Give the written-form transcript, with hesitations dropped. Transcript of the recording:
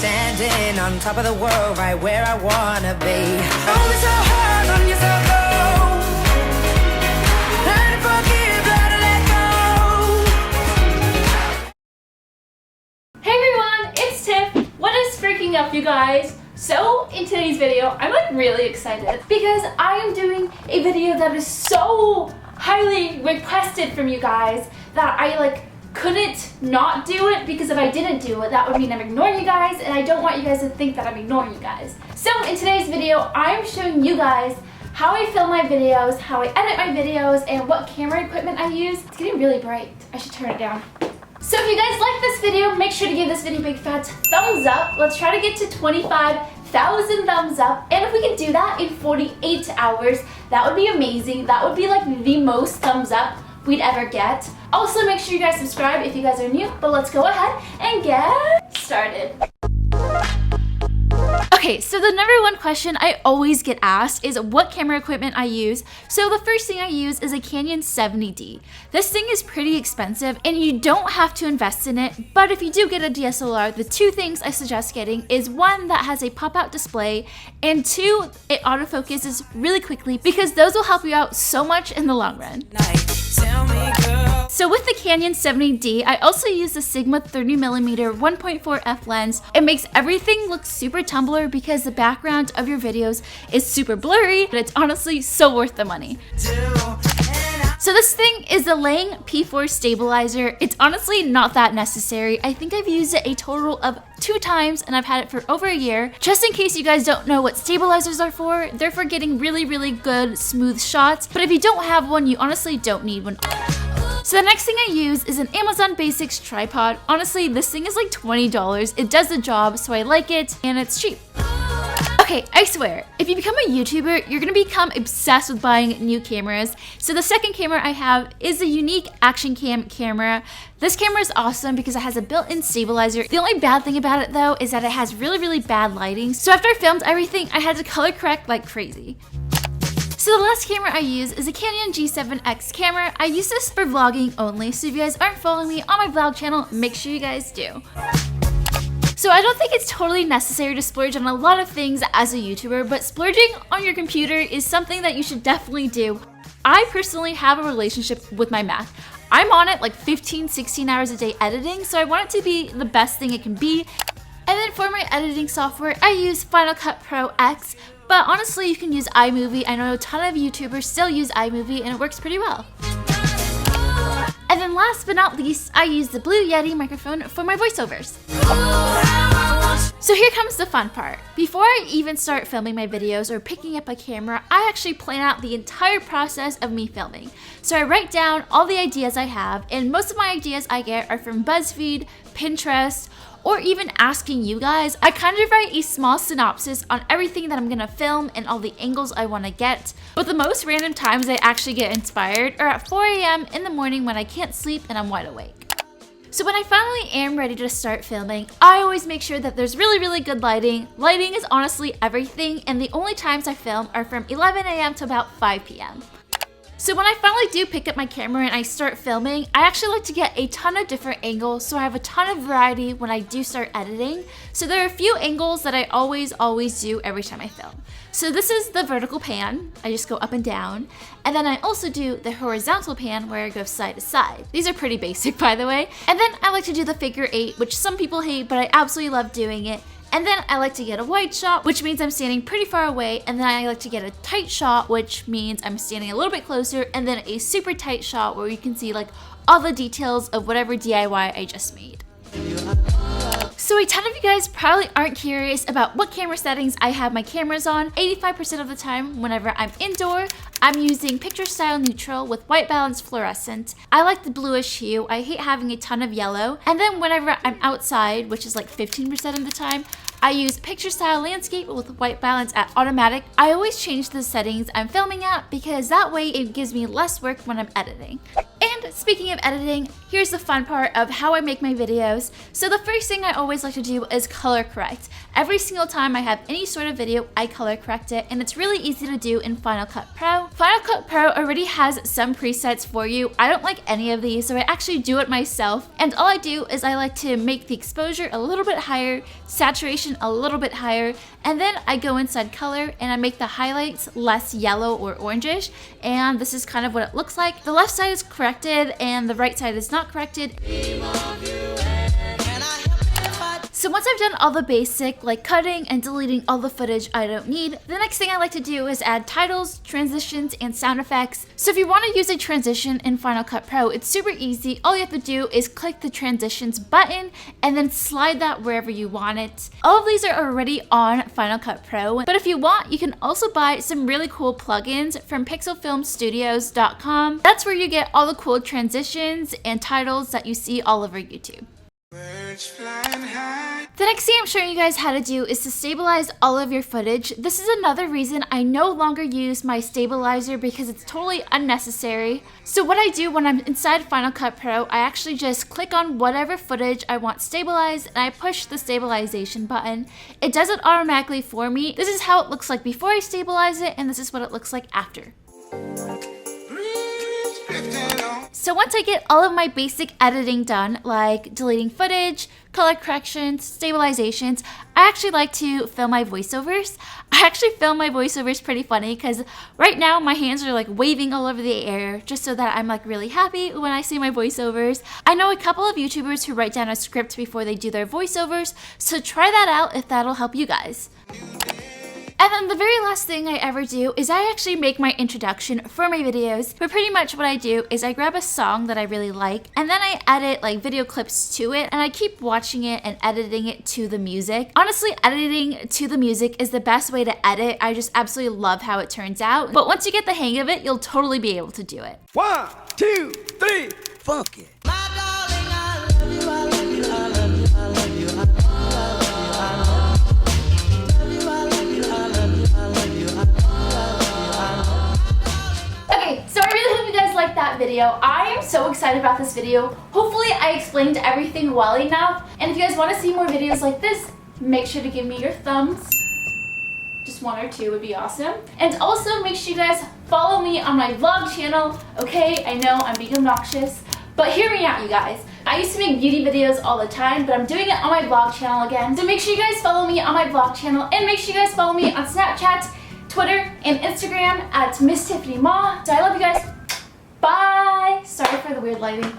standing on top of the world, right where I wanna be. Only so hard on yourself, though. Learn to forgive, learn to let go. Hey everyone, it's Tiff. What is freaking up, you guys? So in today's video, I'm like really excited because I am doing a video that is so highly requested from you guys that I couldn't not do it, because if I didn't do it, that would mean I'm ignoring you guys, and I don't want you guys to think that I'm ignoring you guys. So in today's video, I'm showing you guys how I film my videos, how I edit my videos, and what camera equipment I use. It's getting really bright. I should turn it down. So if you guys like this video, make sure to give this video a big fat thumbs up. Let's try to get to 25,000 thumbs up. And if we can do that in 48 hours, that would be amazing. That would be like the most thumbs up we'd ever get. Also, make sure you guys subscribe if you guys are new, but let's go ahead and get started. Okay, so the number one question I always get asked is what camera equipment I use. So the first thing I use is a Canon 70D. This thing is pretty expensive and you don't have to invest in it, but if you do get a DSLR, the two things I suggest getting is one that has a pop-out display, and two, it autofocuses really quickly, because those will help you out so much in the long run. So with the Canon 70D, I also use the Sigma 30mm 1.4 f lens. It makes everything look super Tumblr because the background of your videos is super blurry, but it's honestly so worth the money. So this thing is the Lang P4 stabilizer. It's honestly not that necessary. I think I've used it a total of 2 times and I've had it for over a year. Just in case you guys don't know what stabilizers are for, they're for getting really good smooth shots. But if you don't have one, you honestly don't need one. So the next thing I use is an Amazon Basics tripod. Honestly, this thing is like $20. It does the job, so I like it, and it's cheap. Okay, I swear, if you become a YouTuber, you're gonna become obsessed with buying new cameras. So the second camera I have is a unique action cam camera. This camera is awesome because it has a built-in stabilizer. The only bad thing about it though is that it has really bad lighting. So after I filmed everything, I had to color correct like crazy. So the last camera I use is a Canon G7X camera. I use this for vlogging only, so if you guys aren't following me on my vlog channel, make sure you guys do. So I don't think it's totally necessary to splurge on a lot of things as a YouTuber, but splurging on your computer is something that you should definitely do. I personally have a relationship with my Mac. I'm on it like 15-16 hours a day editing, so I want it to be the best thing it can be. And then for my editing software, I use Final Cut Pro X, but honestly you can use iMovie. I know a ton of YouTubers still use iMovie and it works pretty well. And then last but not least, I use the Blue Yeti microphone for my voiceovers. So here comes the fun part. Before I even start filming my videos or picking up a camera, I actually plan out the entire process of me filming. So I write down all the ideas I have, and most of my ideas I get are from BuzzFeed, Pinterest, or even asking you guys. I kind of write a small synopsis on everything that I'm gonna film and all the angles I wanna get. But the most random times I actually get inspired are at 4 a.m. in the morning when I can't sleep and I'm wide awake. So when I finally am ready to start filming, I always make sure that there's really good lighting. Lighting is honestly everything, and the only times I film are from 11 a.m. to about 5 p.m. So when I finally do pick up my camera and I start filming, I actually like to get a ton of different angles, so I have a ton of variety when I do start editing. So there are a few angles that I always do every time I film. So this is the vertical pan. I just go up and down. And then I also do the horizontal pan where I go side to side. These are pretty basic, by the way. And then I like to do the figure 8, which some people hate, but I absolutely love doing it. And then I like to get a wide shot, which means I'm standing pretty far away. And then I like to get a tight shot, which means I'm standing a little bit closer. And then a super tight shot where you can see like all the details of whatever DIY I just made. So a ton of you guys probably aren't curious about what camera settings I have my cameras on. 85% of the time, whenever I'm indoor, I'm using picture style neutral with white balance fluorescent. I like the bluish hue. I hate having a ton of yellow. And then whenever I'm outside, which is like 15% of the time, I use picture style landscape with white balance at automatic. I always change the settings I'm filming at because that way it gives me less work when I'm editing. And And speaking of editing, here's the fun part of how I make my videos. So the first thing I always like to do is color correct. Every single time I have any sort of video, I color correct it, and it's really easy to do in Final Cut Pro. Final Cut Pro already has some presets for you. I don't like any of these, so I actually do it myself. And all I do is I like to make the exposure a little bit higher, saturation a little bit higher, and then I go inside color and I make the highlights less yellow or orangish, and this is kind of what it looks like. The left side is corrected and the right side is not corrected. So once I've done all the basic, like cutting and deleting all the footage I don't need, the next thing I like to do is add titles, transitions, and sound effects. So if you want to use a transition in Final Cut Pro, it's super easy. All you have to do is click the transitions button and then slide that wherever you want it. All of these are already on Final Cut Pro, but if you want, you can also buy some really cool plugins from pixelfilmstudios.com. That's where you get all the cool transitions and titles that you see all over YouTube. The next thing I'm showing you guys how to do is to stabilize all of your footage. This is another reason I no longer use my stabilizer because it's totally unnecessary. So what I do when I'm inside Final Cut Pro, I actually just click on whatever footage I want stabilized and I push the stabilization button. It does it automatically for me. This is how it looks like before I stabilize it, and this is what it looks like after. So once I get all of my basic editing done, like deleting footage, color corrections, stabilizations, I actually like to film my voiceovers. I actually film my voiceovers pretty funny because right now my hands are like waving all over the air just so that I'm like really happy when I see my voiceovers. I know a couple of YouTubers who write down a script before they do their voiceovers, so try that out if that'll help you guys. And then the very last thing I ever do is I actually make my introduction for my videos. But pretty much what I do is I grab a song that I really like and then I edit like video clips to it and I keep watching it and editing it to the music. Honestly, editing to the music is the best way to edit. I just absolutely love how it turns out. But once you get the hang of it, you'll totally be able to do it. 1, 2, 3, funk it. That video. I am so excited about this video. Hopefully I explained everything well enough, and if you guys want to see more videos like this, make sure to give me your thumbs. Just 1 or 2 would be awesome. And also make sure you guys follow me on my vlog channel. Okay, I know I'm being obnoxious, but hear me out, you guys. I used to make beauty videos all the time, but I'm doing it on my vlog channel again. So make sure you guys follow me on my vlog channel, and make sure you guys follow me on Snapchat, Twitter, and Instagram at MissTiffanyMa. So I love you guys. Bye! Sorry for the weird lighting.